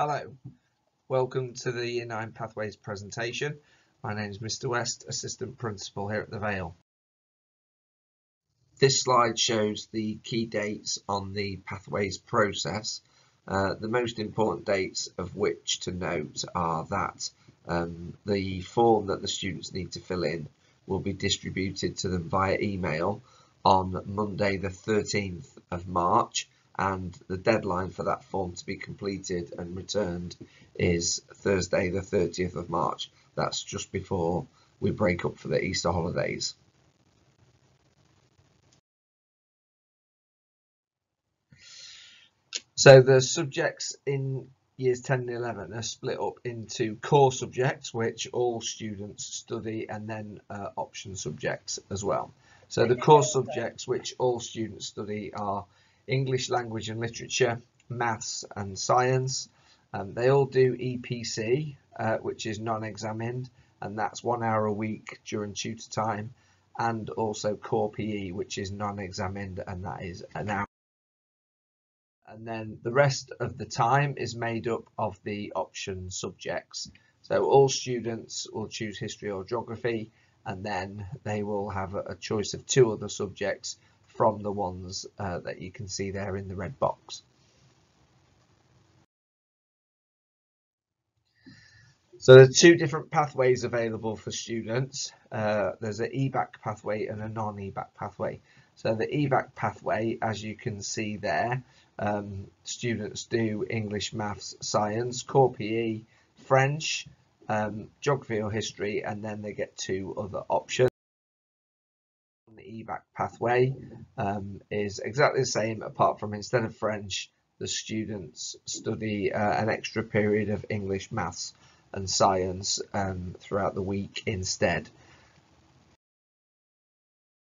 Hello, welcome to the Year 9 Pathways presentation. My name is Mr. West, Assistant Principal here at the Vale. This slide shows the key dates on the Pathways process. The most important dates of which to note are that the form that the students need to fill in will be distributed to them via email on Monday the 13th of March, and the deadline for that form to be completed and returned is Thursday the 30th of March. That's just before we break up for the Easter holidays. So the subjects in years 10 and 11 are split up into core subjects, which all students study, and then option subjects as well. So the core subjects which all students study are English language and literature, maths and science. They all do EPC, which is non-examined, and that's 1 hour a week during tutor time, and also core PE, which is non-examined, and that is an hour. And then the rest of the time is made up of the option subjects. So all students will choose history or geography, and then they will have a choice of 2 other subjects from the ones that you can see there in the red box. So there are 2 different pathways available for students. There's an EBAC pathway and a non-EBAC pathway. So the EBAC pathway, as you can see there, students do English, maths, science, core PE, French, geography or history, and then they get 2 other options. The EBAC pathway is exactly the same, apart from instead of French, the students study an extra period of English, maths and science throughout the week instead.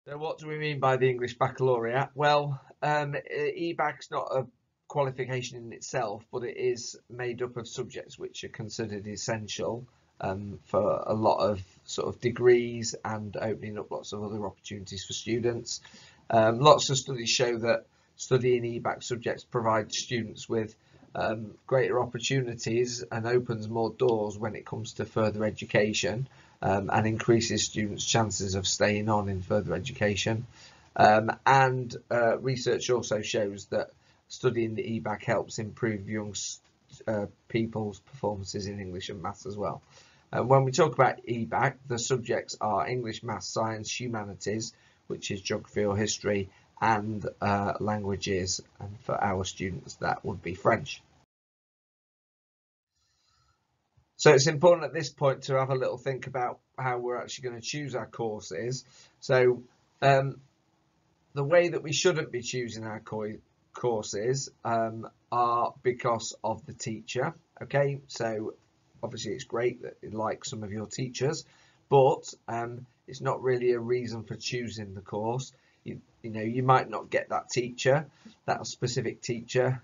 So what do we mean by the English Baccalaureate? Well, EBAC's not a qualification in itself, but it is made up of subjects which are considered essential for a lot of sort of degrees, and opening up lots of other opportunities for students. Lots of studies show that studying EBAC subjects provides students with greater opportunities and opens more doors when it comes to further education, and increases students' chances of staying on in further education. And research also shows that studying the EBAC helps improve young people's performances in English and maths as well. When we talk about EBAC, the subjects are English, maths, science, humanities, which is geography or history, and languages, and for our students that would be French. So it's important at this point to have a little think about how we're actually going to choose our courses. So the way that we shouldn't be choosing our courses are because of the teacher. Okay, so obviously it's great that you like some of your teachers, but it's not really a reason for choosing the course. You know, you might not get that teacher, that specific teacher,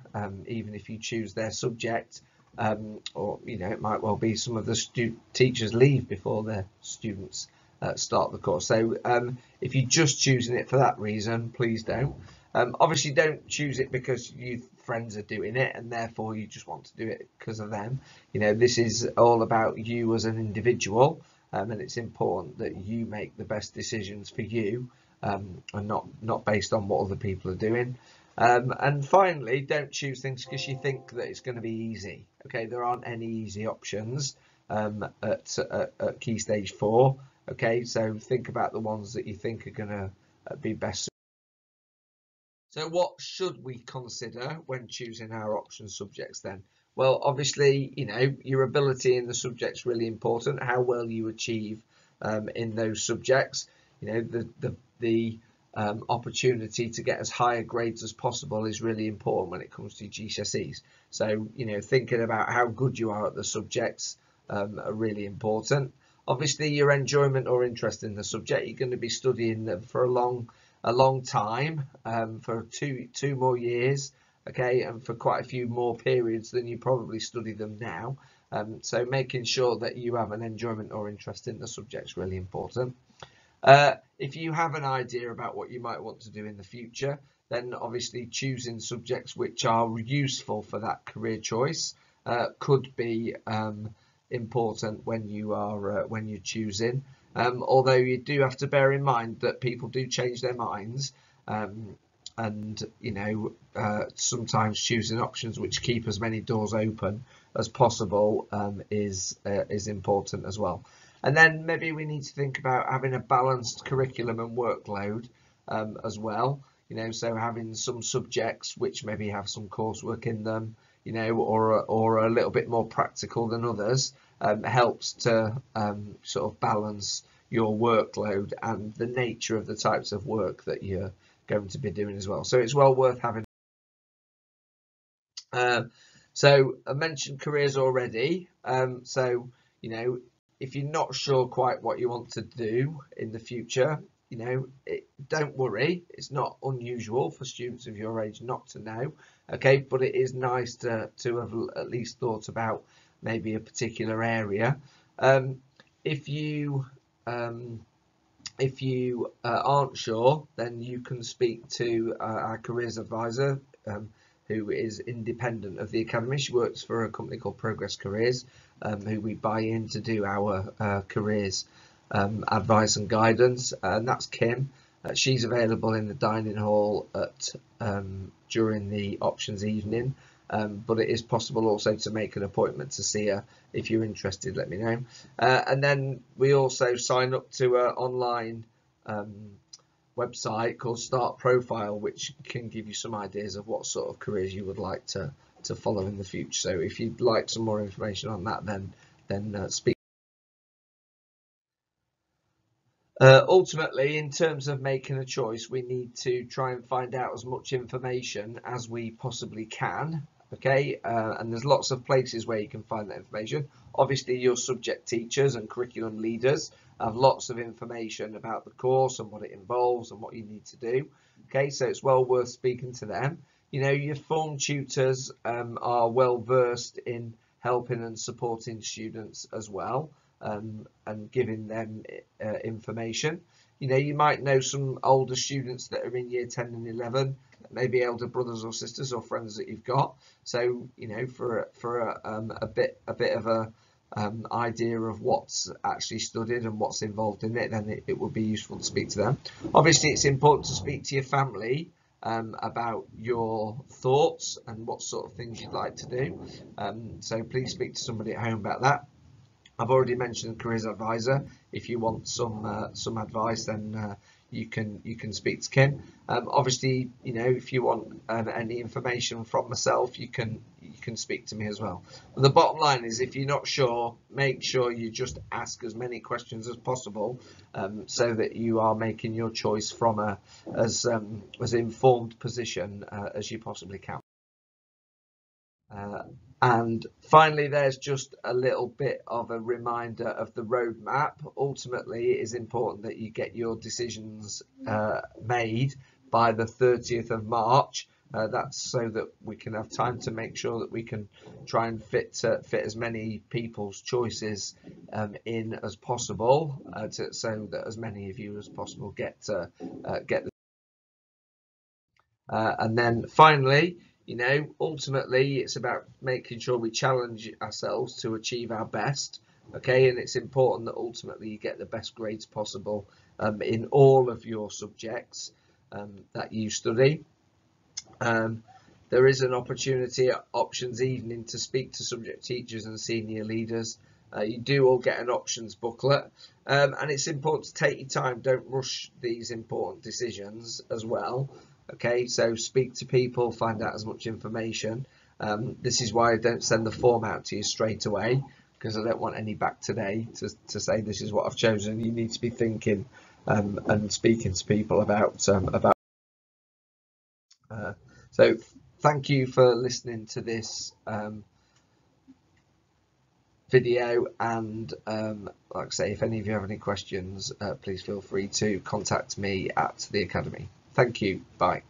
even if you choose their subject, or you know, it might well be some of the teachers leave before their students start the course. So if you're just choosing it for that reason, please don't. Obviously don't choose it because your friends are doing it and therefore you just want to do it because of them. You know, this is all about you as an individual, and it's important that you make the best decisions for you, and not based on what other people are doing. And finally, don't choose things because you think that it's going to be easy. Okay, there aren't any easy options at Key Stage 4. Okay, so think about the ones that you think are going to be best. So what should we consider when choosing our option subjects then? Well, obviously, you know, your ability in the subject's really important, how well you achieve in those subjects. You know, the opportunity to get as high grades as possible is really important when it comes to GCSEs. So, you know, thinking about how good you are at the subjects are really important. Obviously, your enjoyment or interest in the subject, you're going to be studying them for a long time, for two more years, okay, and for quite a few more periods than you probably study them now. So making sure that you have an enjoyment or interest in the subject is really important. If you have an idea about what you might want to do in the future, then obviously choosing subjects which are useful for that career choice could be important when you're choosing. Although you do have to bear in mind that people do change their minds, and sometimes choosing options which keep as many doors open as possible is important as well. And then maybe we need to think about having a balanced curriculum and workload as well. So having some subjects which maybe have some coursework in them, or a little bit more practical than others, helps to sort of balance your workload and the nature of the types of work that you're going to be doing as well. So it's well worth having. So I mentioned careers already. So if you're not sure quite what you want to do in the future, don't worry. It's not unusual for students of your age not to know. Okay, but it is nice to have at least thought about maybe a particular area. If you aren't sure, then you can speak to our careers advisor, who is independent of the academy. She works for a company called Progress Careers, who we buy in to do our careers advice and guidance, and that's Kim. She's available in the dining hall during the options evening, but it is possible also to make an appointment to see her. If you're interested, let me know. And then we also sign up to an online website called Start Profile, which can give you some ideas of what sort of careers you would like to follow in the future. So if you'd like some more information on that, then speak. Ultimately, in terms of making a choice, we need to try and find out as much information as we possibly can. Okay, and there's lots of places where you can find that information. Obviously, your subject teachers and curriculum leaders have lots of information about the course and what it involves and what you need to do. Okay, so it's well worth speaking to them. Your form tutors are well versed in helping and supporting students as well, and giving them information. You might know some older students that are in year 10 and 11, maybe elder brothers or sisters or friends that you've got. So for a bit of a idea of what's actually studied and what's involved in it, then it would be useful to speak to them. Obviously, it's important to speak to your family about your thoughts and what sort of things you'd like to do. So please speak to somebody at home about that. I've already mentioned careers advisor. If you want some advice, then you can speak to Kim. Obviously, if you want any information from myself, you can speak to me as well. But the bottom line is, if you're not sure, make sure you just ask as many questions as possible, so that you are making your choice from as informed position as you possibly can. And finally, there's just a little bit of a reminder of the roadmap. Ultimately, it is important that you get your decisions made by the 30th of March. That's so that we can have time to make sure that we can try and fit as many people's choices in as possible, so that as many of you as possible get the. And then finally, ultimately it's about making sure we challenge ourselves to achieve our best. Okay, and it's important that ultimately you get the best grades possible in all of your subjects that you study. There is an opportunity at options evening to speak to subject teachers and senior leaders. You do all get an options booklet, and it's important to take your time. Don't rush these important decisions as well. Okay, so speak to people, find out as much information. This is why I don't send the form out to you straight away, because I don't want any back today to say this is what I've chosen. You need to be thinking and speaking to people about. So thank you for listening to this video, and like I say, if any of you have any questions, please feel free to contact me at the Academy. Thank you. Bye.